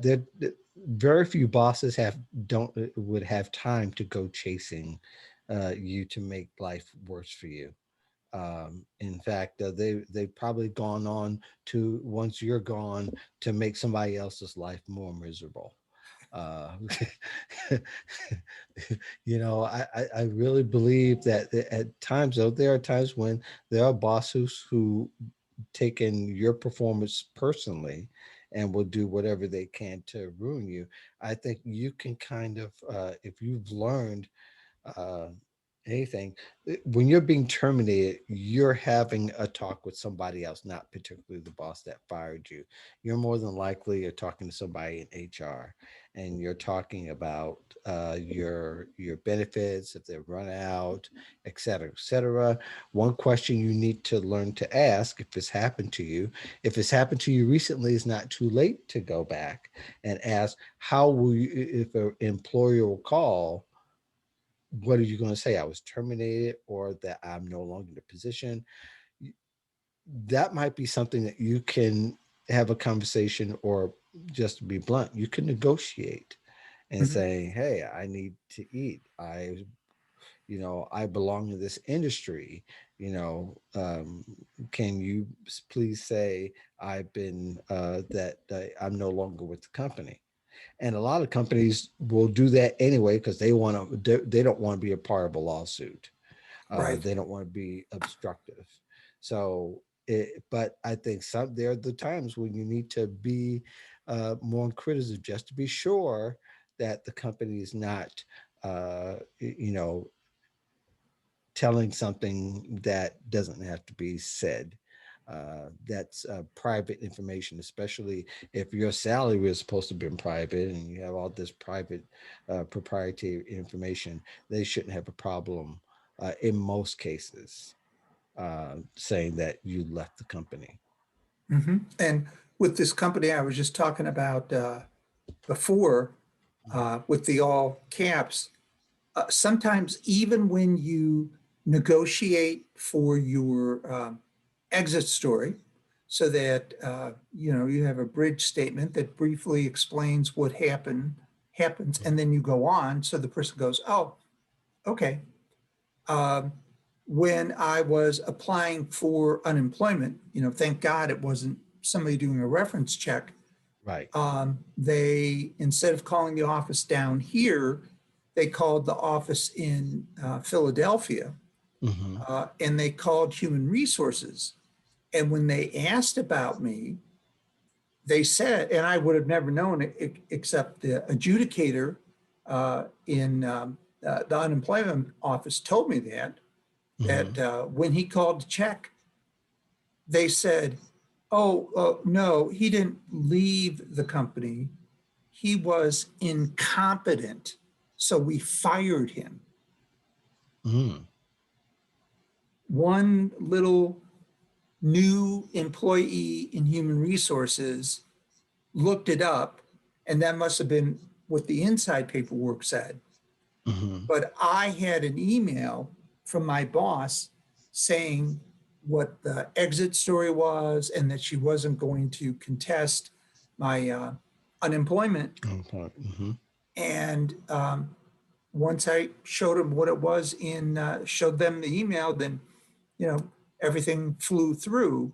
very few bosses don't would have time to go chasing you to make life worse for you. In fact, they've probably gone on to, once you're gone, to make somebody else's life more miserable. Uh, I really believe that at times, though, there are times when there are bosses who take in your performance personally and will do whatever they can to ruin you. I think you can kind of, if you've learned uh, anything, when you're being terminated, you're having a talk with somebody else, not particularly the boss that fired you. You're more than likely you're talking to somebody in HR, and you're talking about your benefits, if they've run out, et cetera, et cetera. One question you need to learn to ask, if it's happened to you recently, it's not too late to go back and ask, how will you, if an employer will call, what are you going to say? I was terminated, or that I'm no longer in the position. That might be something that you can have a conversation, or just to be blunt, you can negotiate and Hmm. say, hey, I need to eat. I belong in this industry. Can you please say I've been, that I'm no longer with the company? And a lot of companies will do that anyway, because they don't want to be a part of a lawsuit. Right. They don't want to be obstructive. But I think there are the times when you need to be more inquisitive, just to be sure that the company is not, telling something that doesn't have to be said. That's private information, especially if your salary was supposed to be private and you have all this private proprietary information. They shouldn't have a problem in most cases. saying that you left the company. And with this company I was just talking about before, with the all caps, sometimes even when you negotiate for your exit story, so that you have a bridge statement that briefly explains what happens, and then you go on, so the person goes, "Oh, okay." Um, when I was applying for unemployment, thank God it wasn't somebody doing a reference check. Right. They, instead of calling the office down here, they called the office in Philadelphia, Hmm. and they called human resources. And when they asked about me, they said, and I would have never known it except the adjudicator in the unemployment office told me that Hmm. when he called to check, they said, "Oh, no, he didn't leave the company. He was incompetent, so we fired him." Hmm. One little new employee in human resources looked it up, and that must have been what the inside paperwork said. Hmm. But I had an email from my boss saying what the exit story was and that she wasn't going to contest my unemployment. Hmm. And once I showed them what it was showed them the email, then you know everything flew through.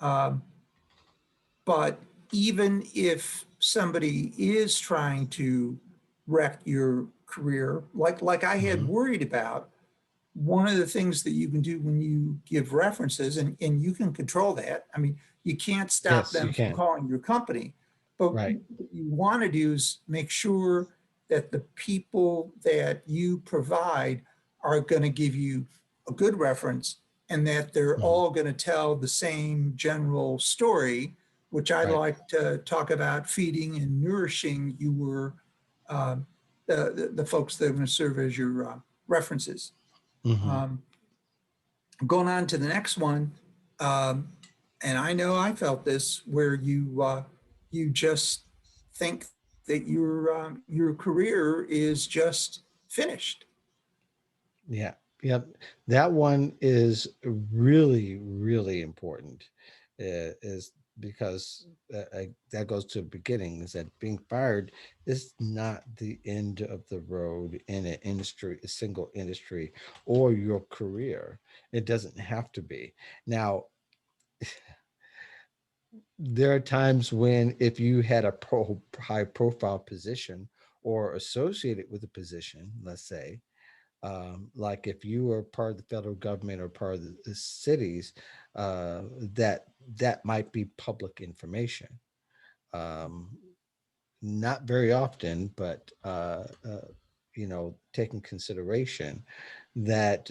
Um, but even if somebody is trying to wreck your career, like I had Hmm. worried about, one of the things that you can do when you give references, and you can control that. I mean, you can't stop Yes, you them from can. calling your company, but Right. what you want to do is make sure that the people that you provide are going to give you a good reference, and that they're Hmm. all going to tell the same general story, which I Right. like to talk about feeding and nourishing your um, the folks that are going to serve as your references. Hmm. Um, Going on to the next one, um, and I know I felt this, where you just think that your career is just finished. Yeah. Yep. That one is really, really important. Is because that goes to the beginning. Is that being fired is not the end of the road in an industry, a single industry, or your career. It doesn't have to be. Now, there are times when if you had a high profile position or associated with a position, let's say, like if you were part of the federal government or part of the cities, uh, that that might be public information. Um, Not very often, but taking consideration that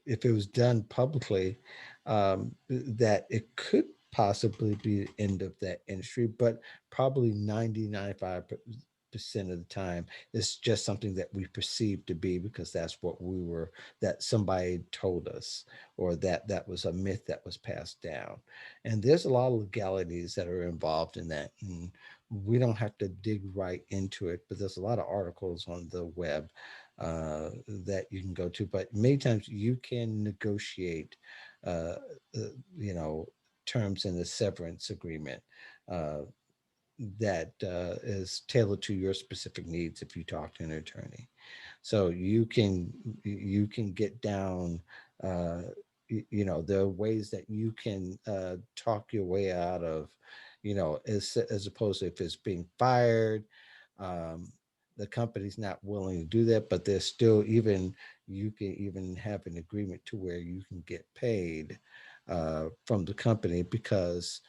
if it was done publicly, that it could possibly be the end of that industry, but probably 90-95% of the time it's just something that we perceive to be because that's what we were, that somebody told us, or that was a myth that was passed down. And there's a lot of legalities that are involved in that, and we don't have to dig right into it, but there's a lot of articles on the web that you can go to. But many times you can negotiate, uh, uh, you know, terms in the severance agreement uh, that is tailored to your specific needs if you talk to an attorney. So you can get down. There are ways that you can talk your way out of, as opposed to if it's being fired. Um, the company's not willing to do that, but there's still, even you can even have an agreement to where you can get paid from the company, because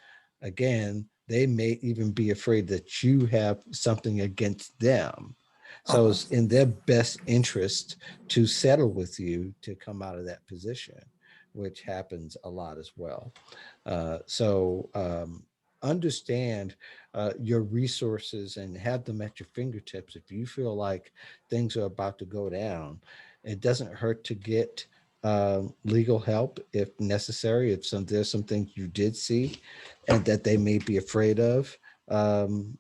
again, they may even be afraid that you have something against them. So Uh-huh. it's in their best interest to settle with you to come out of that position, which happens a lot as well. So understand your resources and have them at your fingertips. If you feel like things are about to go down, it doesn't hurt to get legal help if necessary. If there's some things you did see and that they may be afraid of, um,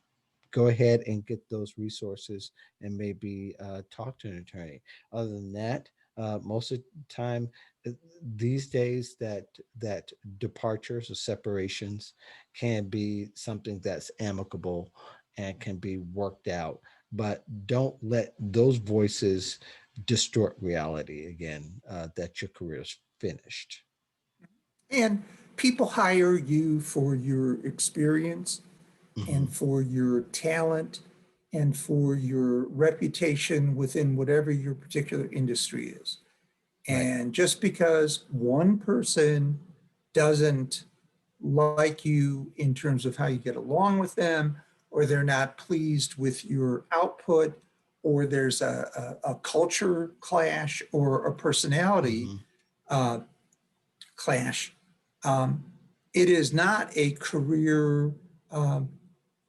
go ahead and get those resources and maybe talk to an attorney. Other than that, most of the time uh, these days, that departures or separations can be something that's amicable and can be worked out. But don't let those voices distort reality again, that your career is finished. And people hire you for your experience Hmm. and for your talent and for your reputation within whatever your particular industry is. Right. And just because one person doesn't like you in terms of how you get along with them, or they're not pleased with your output, or there's a culture clash or a personality Hmm. uh, clash, um, it is not a career um,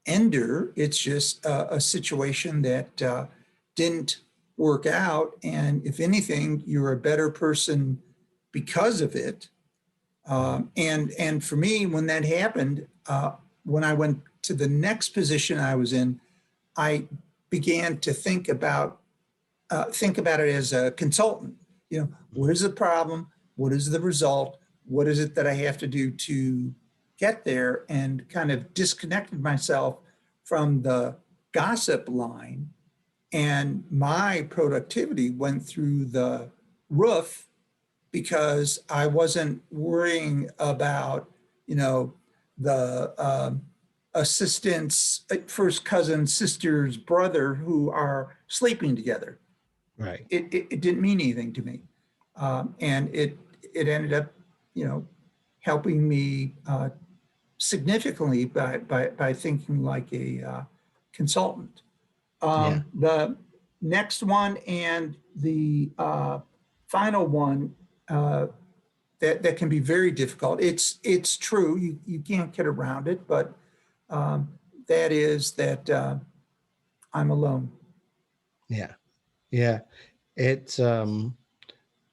ender. It's just a situation that didn't work out. And if anything, you're a better person because of it. Hmm. And for me, when that happened, when I went to the next position I was in, I began to think about it as a consultant. You know, what Hmm. is the problem? What is the result? What is it that I have to do to get there? And kind of disconnected myself from the gossip line. And my productivity went through the roof because I wasn't worrying about, you know, the assistant's first cousin, sister's brother who are sleeping together. Right. It didn't mean anything to me, and it ended up, you know, helping me significantly by thinking like a consultant. Yeah. The next one and the final one uh, that can be very difficult. It's true, you can't get around it, but um, that is that I'm alone. Yeah. Yeah. It's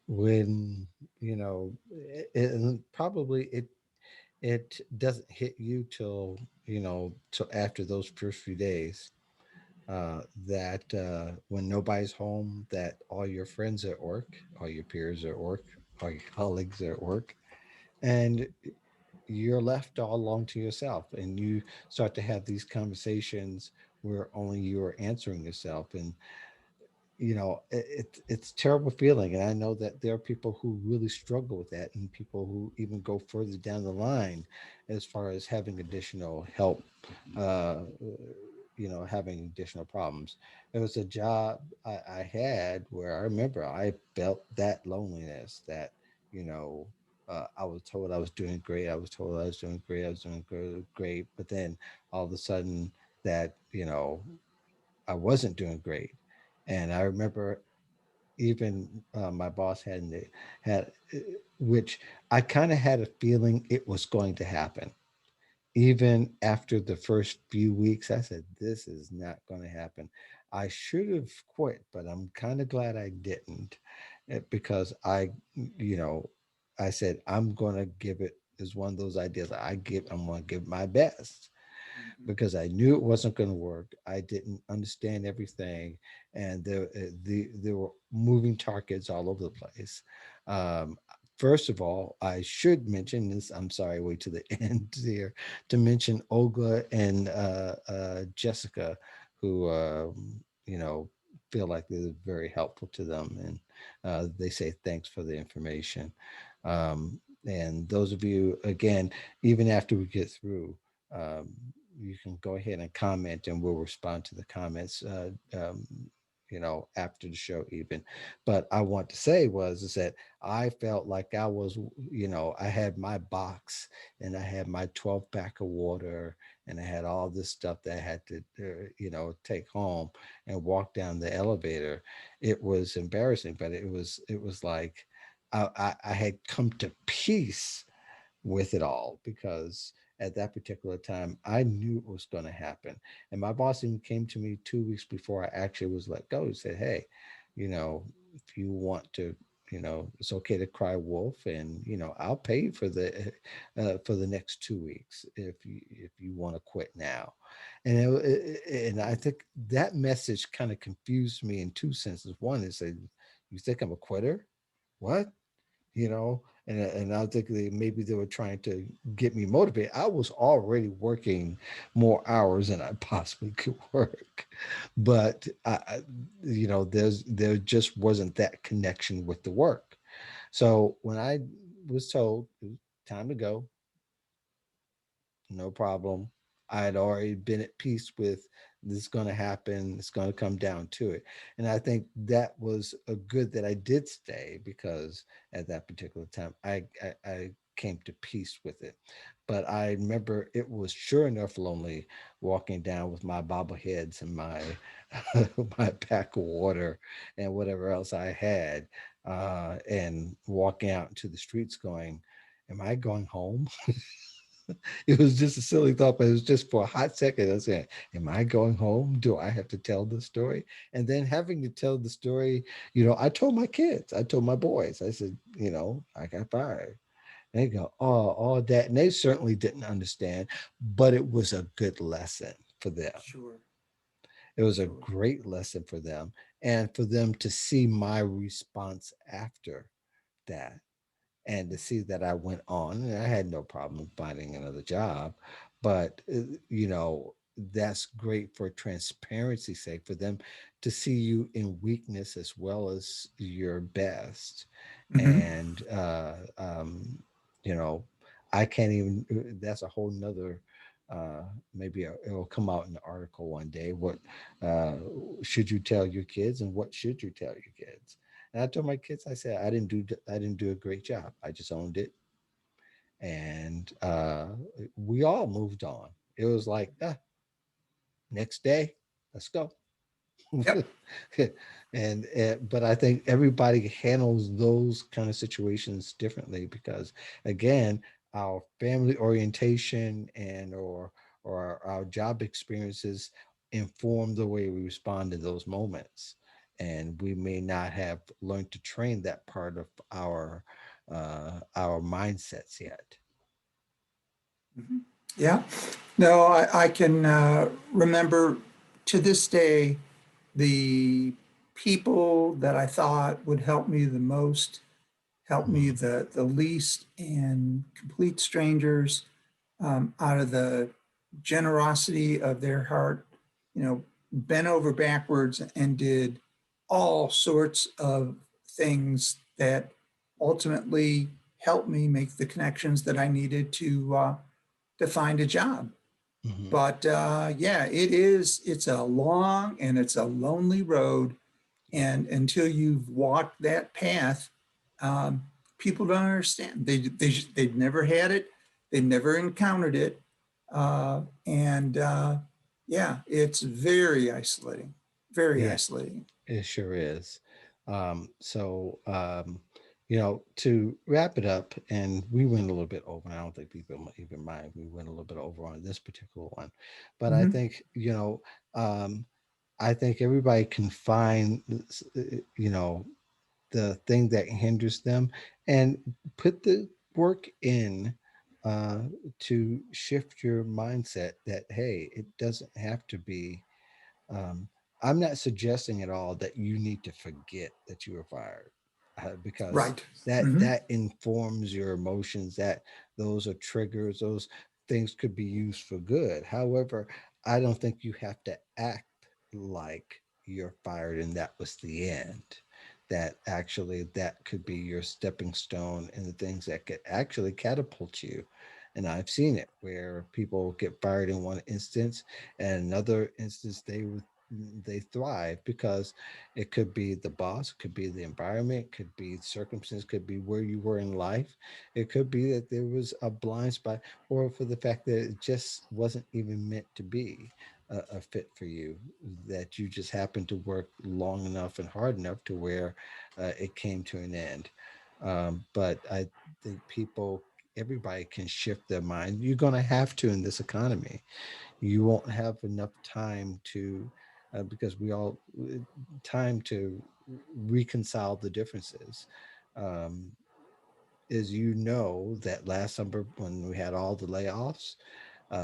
when and probably it doesn't hit you till till after those first few days, that when nobody's home, that all your friends are at work, all your peers are at work, all your colleagues are at work, and you're left all alone to yourself, and you start to have these conversations where only you are answering yourself. And it's a terrible feeling, and I know that there are people who really struggle with that, and people who even go further down the line as far as having additional help, uh, having additional problems. There was a job I had where I remember I felt that loneliness, that you know I was told I was doing great, I was told I was doing great, I was doing great, but then all of a sudden that I wasn't doing great. And I remember even my boss had, which I kind of had a feeling it was going to happen. Even after the first few weeks, I said, this is not going to happen. I should have quit, but I'm kind of glad I didn't, because you know, I said, I'm going to give it, is one of those ideas I'm going to give my best, Mhm. because I knew it wasn't going to work. I didn't understand everything, and there were moving targets all over the place. Um, First of all, I should mention this. I'm sorry, wait to the end here to mention Olga and Jessica, who you know feel like they're very helpful to them, and they say thanks for the information. And those of you, again, even after we get through, um, you can go ahead and comment, and we'll respond to the comments, after the show even. But I want to say is that I felt like I was, I had my box, and I had my 12 pack of water, and I had all this stuff that I had to, take home and walk down the elevator. It was embarrassing, but it was like I had come to peace with it all, because at that particular time I knew it was going to happen. And my boss even came to me 2 weeks before I actually was let go. He said, "Hey, if you want to, it's okay to cry wolf, and I'll pay you for the next 2 weeks if you want to quit now. And I think that message kind of confused me in two senses. One is that you think I'm a quitter? What? And I think maybe they were trying to get me motivated. I was already working more hours than I possibly could work, but there just wasn't that connection with the work. So when I was told it was time to go, no problem. I had already been at peace with this is going to happen. It's going to come down to it. And I think that was a good that I did stay, because at that particular time, I came to peace with it. But I remember it was sure enough lonely walking down with my bobbleheads and my my pack of water and whatever else I had, and walking out into the streets going, am I going home? It was just a silly thought, but it was just for a hot second. I was saying, am I going home? Do I have to tell the story? And then having to tell the story, I told my kids, I told my boys, I said, I got fired. They go, oh, all that. And they certainly didn't understand, but it was a good lesson for them. Sure, It was a sure. great lesson for them, and for them to see my response after that, and to see that I went on, and I had no problem finding another job. But, that's great for transparency's sake, for them to see you in weakness as well as your best. Hmm. And, you know, I can't even, that's a whole nother, maybe it'll come out in the article one day. What uh, should you tell your kids, and what should you tell your kids? And I told my kids, I said, I didn't do a great job. I just owned it, and we all moved on. It was like, next day, let's go. Yep. And but I think everybody handles those kind of situations differently, because again, our family orientation and or our job experiences inform the way we respond in those moments, and we may not have learned to train that part of our mindsets yet. Mhm. Yeah. No, I can remember to this day the people that I thought would help me the most, help me Mhm. the least, and complete strangers, out of the generosity of their heart, bent over backwards and did all sorts of things that ultimately helped me make the connections that I needed to find a job. Mhm. But yeah, it's a long and it's a lonely road. Yep. And until you've walked that path, um, people don't understand. They've never had it, they've never encountered it. And yeah, it's very isolating, very Yeah. isolating. It sure is. To wrap it up, and we went a little bit over, and I don't think people even mind. We went a little bit over on this particular one, but I Hmm. think, um, I think everybody can find, the thing that hinders them, and put the work in, uh, to shift your mindset that, hey, it doesn't have to be, um, I'm not suggesting at all that you need to forget that you were fired, because Right. that Hmm. that informs your emotions. That those are triggers. Those things could be used for good. However, I don't think you have to act like you're fired and that was the end. That actually that could be your stepping stone and the things that could actually catapult you. And I've seen it where people get fired in one instance, and another instance they thrive, because it could be the boss, it could be the environment, it could be circumstance, could be where you were in life, it could be that there was a blind spot, or for the fact that it just wasn't even meant to be a fit for you, that you just happened to work long enough and hard enough to where it came to an end. But I think people, everybody can shift their mind. You're going to have to in this economy. You won't have enough time to, because we all time to reconcile the differences. Um, is you know that last summer when we had all the layoffs,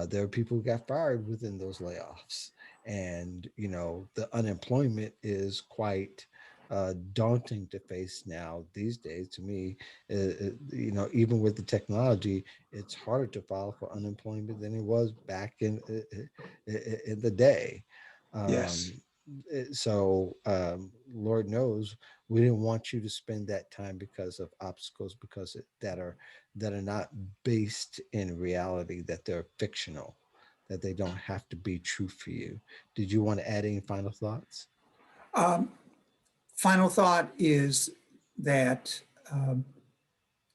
there are people who got fired within those layoffs, and the unemployment is quite daunting to face now these days. To me, even with the technology, it's harder to file for unemployment than it was back in the day. Yes. Lord knows we didn't want you to spend that time because of obstacles that are not based in reality, that they're fictional, that they don't have to be true for you. Did you want to add any final thoughts? Um, Final thought is that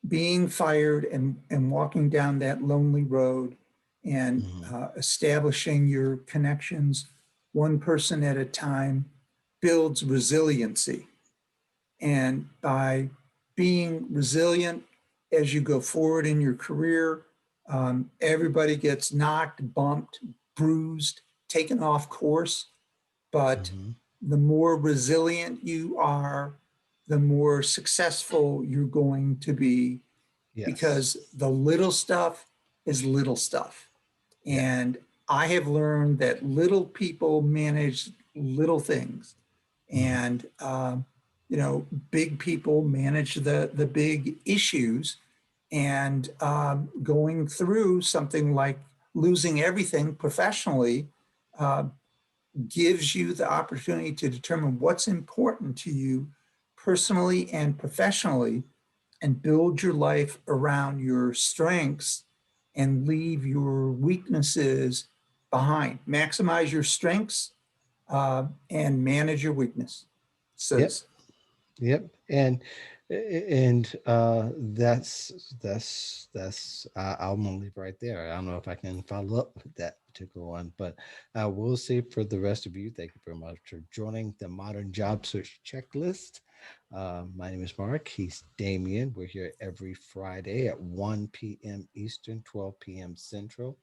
being fired and walking down that lonely road and Hmm. establishing your connections one person at a time builds resiliency. And by being resilient as you go forward in your career, everybody gets knocked, bumped, bruised, taken off course. But Hmm. the more resilient you are, the more successful you're going to be, Yes. because the little stuff is little stuff. Yeah. And I have learned that little people manage little things, Hmm. and big people manage the big issues. And going through something like losing everything professionally uh, gives you the opportunity to determine what's important to you personally and professionally, and build your life around your strengths and leave your weaknesses behind. Maximize your strengths and manage your weakness. So, Yep. Yep. And that's I'm gonna leave right there. I don't know if I can follow up with that particular one, but I will say for the rest of you, thank you very much for joining the Modern Job Search Checklist. My name is Mark. He's Damian. We're here every Friday at 1 p.m. Eastern, 12 p.m. Central.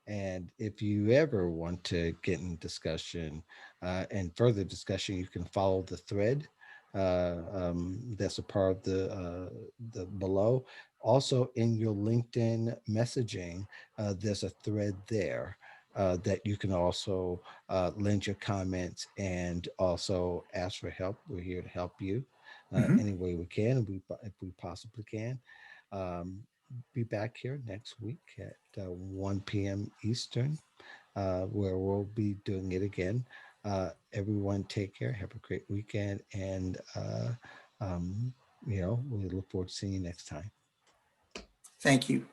And if you ever want to get in discussion and further discussion, you can follow the thread that's a part of the below. Also, in your LinkedIn messaging, there's a thread there that you can also lend your comments and also ask for help. We're here to help you mhm. any way we can, if we possibly can. Um, be back here next week at 1 p.m. Eastern, where we'll be doing it again. Everyone, take care. Have a great weekend, and um, we look forward to seeing you next time. Thank you.